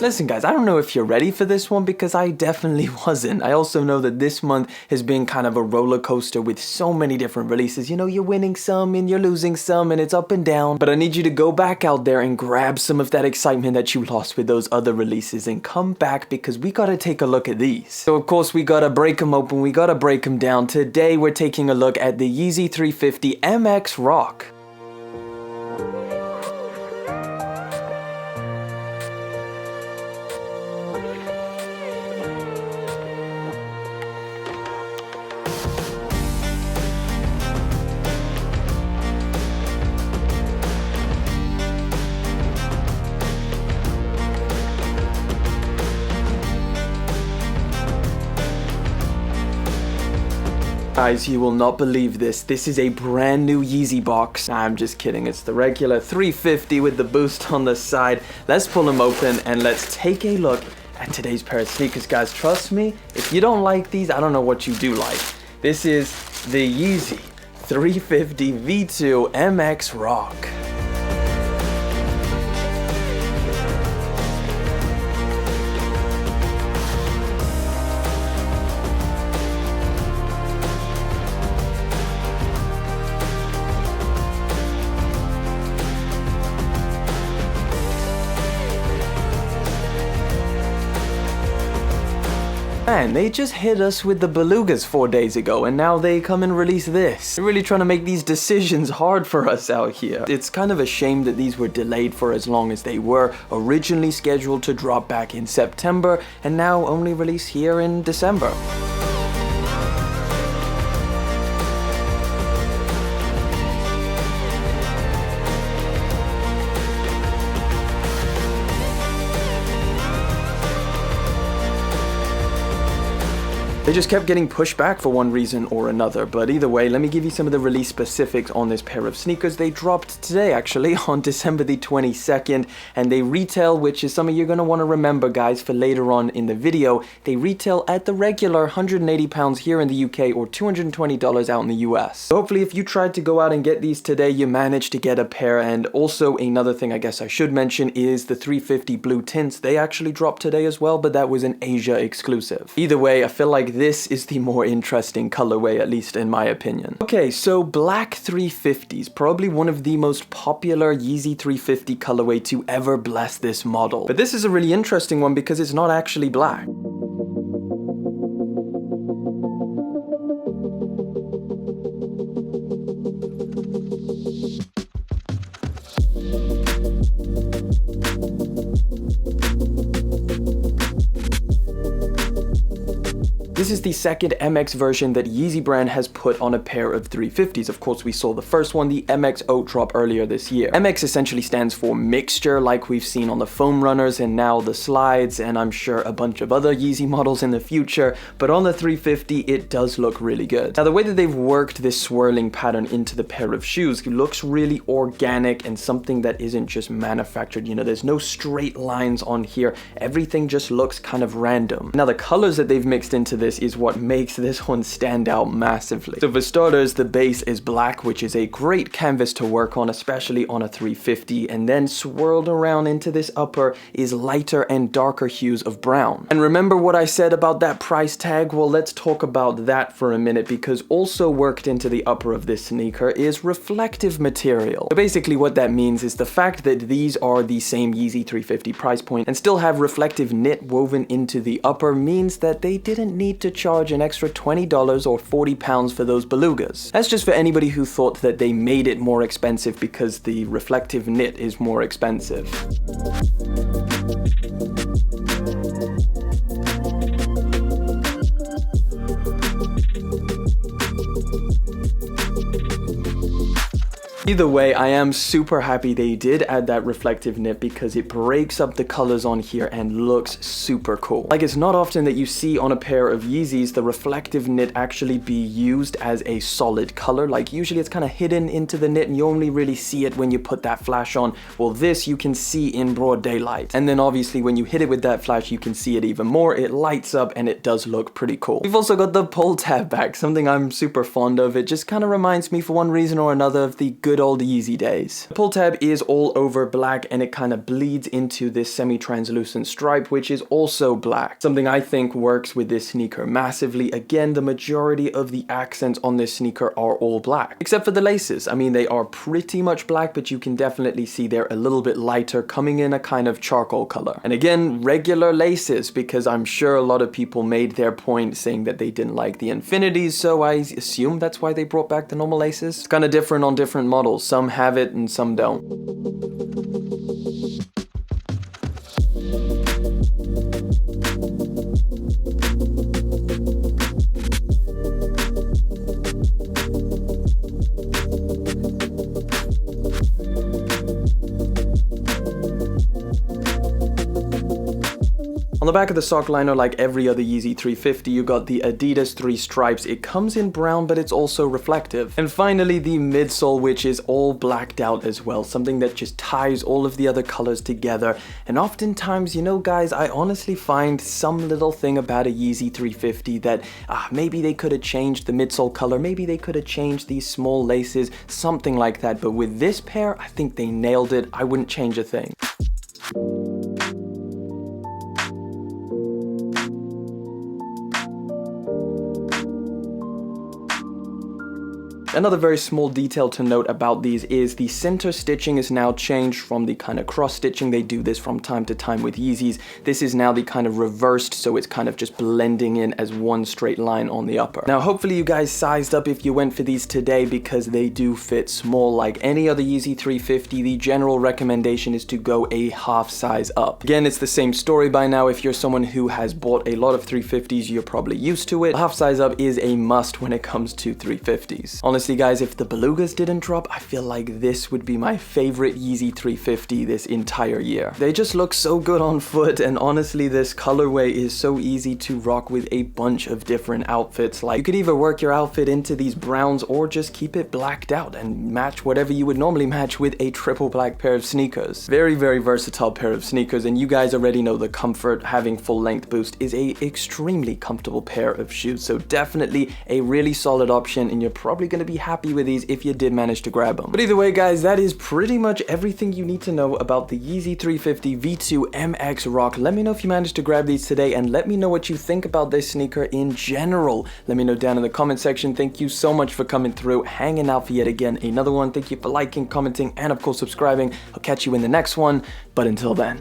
Listen guys, I don't know if you're ready for this one because I definitely wasn't. I also know that this month has been kind of a roller coaster with so many different releases. You know, you're winning some and you're losing some and it's up and down. But I need you to go back out there and grab some of that excitement that you lost with those other releases and come back because we gotta take a look at these. So of course we gotta break them open, we gotta break them down. Today we're taking a look at the Yeezy 350 MX Rock. Guys, you will not believe this. This is a brand new Yeezy box. Nah, I'm just kidding. It's the regular 350 with the boost on the side. Let's pull them open and let's take a look at today's pair of sneakers. Guys, trust me, if you don't like these, I don't know what you do like. This is the Yeezy 350 V2 MX Rock. Man, they just hit us with the belugas 4 days ago and now they come and release this. They're really trying to make these decisions hard for us out here. It's kind of a shame that these were delayed for as long as they were, originally scheduled to drop back in September and now only release here in December. They just kept getting pushed back for one reason or another, but either way, let me give you some of the release specifics on this pair of sneakers. They dropped today, actually, on December the 22nd, and they retail, which is something you're going to want to remember, guys, for later on in the video. They retail at the regular £180 here in the UK or $220 out in the US. So hopefully, if you tried to go out and get these today, you managed to get a pair. And also, another thing I guess I should mention is the 350 blue tints. They actually dropped today as well, but that was an Asia exclusive. Either way, I feel like this is the more interesting colorway, at least in my opinion. Okay, so black 350s, probably one of the most popular Yeezy 350 colorway to ever bless this model. But this is a really interesting one because it's not actually black. This is the second MX version that Yeezy brand has put on a pair of 350s. Of course, we saw the first one, the MXO, drop earlier this year. MX essentially stands for mixture, like we've seen on the foam runners and now the slides, and I'm sure a bunch of other Yeezy models in the future, but on the 350, it does look really good. Now, the way that they've worked this swirling pattern into the pair of shoes looks really organic and something that isn't just manufactured. You know, there's no straight lines on here. Everything just looks kind of random. Now, the colors that they've mixed into this is what makes this one stand out massively. So for starters, the base is black, which is a great canvas to work on, especially on a 350, and then swirled around into this upper is lighter and darker hues of brown. And remember what I said about that price tag? Well, let's talk about that for a minute, because also worked into the upper of this sneaker is reflective material. So basically what that means is the fact that these are the same Yeezy 350 price point and still have reflective knit woven into the upper means that they didn't need to charge an extra $20 or £40 for those belugas. That's just for anybody who thought that they made it more expensive because the reflective knit is more expensive. Either way, I am super happy they did add that reflective knit because it breaks up the colors on here and looks super cool. Like, it's not often that you see on a pair of Yeezys the reflective knit actually be used as a solid color. Like, usually it's kind of hidden into the knit and you only really see it when you put that flash on. Well, this you can see in broad daylight. And then obviously when you hit it with that flash, you can see it even more. It lights up and it does look pretty cool. We've also got the pull tab back, something I'm super fond of. It just kind of reminds me for one reason or another of the good good old Yeezy days. The pull tab is all over black and it kind of bleeds into this semi-translucent stripe, which is also black. Something I think works with this sneaker massively. Again, the majority of the accents on this sneaker are all black, except for the laces. I mean, they are pretty much black, but you can definitely see they're a little bit lighter, coming in a kind of charcoal color. And again, regular laces, because I'm sure a lot of people made their point saying that they didn't like the infinities, so I assume that's why they brought back the normal laces. It's kind of different on different models. Some have it and some don't. On the back of the sock liner, like every other Yeezy 350, you got the Adidas 3 stripes. It comes in brown, but it's also reflective. And finally, the midsole, which is all blacked out as well, something that just ties all of the other colors together. And oftentimes, you know guys, I honestly find some little thing about a Yeezy 350 that maybe they could have changed the midsole color, maybe they could have changed these small laces, something like that. But with this pair, I think they nailed it. I wouldn't change a thing. Another very small detail to note about these is the center stitching is now changed from the kind of cross stitching. They do this from time to time with Yeezys. This is now the kind of reversed, so it's kind of just blending in as one straight line on the upper. Now, hopefully you guys sized up if you went for these today, because they do fit small. Like any other Yeezy 350, the general recommendation is to go a half size up. Again, it's the same story by now. If you're someone who has bought a lot of 350s, you're probably used to it. A half size up is a must when it comes to 350s. Honestly, guys, if the belugas didn't drop, I feel like this would be my favorite Yeezy 350 this entire year. They just look so good on foot, and honestly, this colorway is so easy to rock with a bunch of different outfits. Like, you could either work your outfit into these browns or just keep it blacked out and match whatever you would normally match with a triple black pair of sneakers. Very, very versatile pair of sneakers, and you guys already know the comfort. Having full length boost is a extremely comfortable pair of shoes, so definitely a really solid option, and you're probably going to be happy with these if you did manage to grab them. But either way, guys, that is pretty much everything you need to know about the Yeezy 350 V2 MX Rock. Let me know if you managed to grab these today, and let me know what you think about this sneaker in general. Let me know down in the comment section. Thank you so much for coming through, hanging out for yet again another one. Thank you for liking, commenting, and of course subscribing. I'll catch you in the next one, but until then.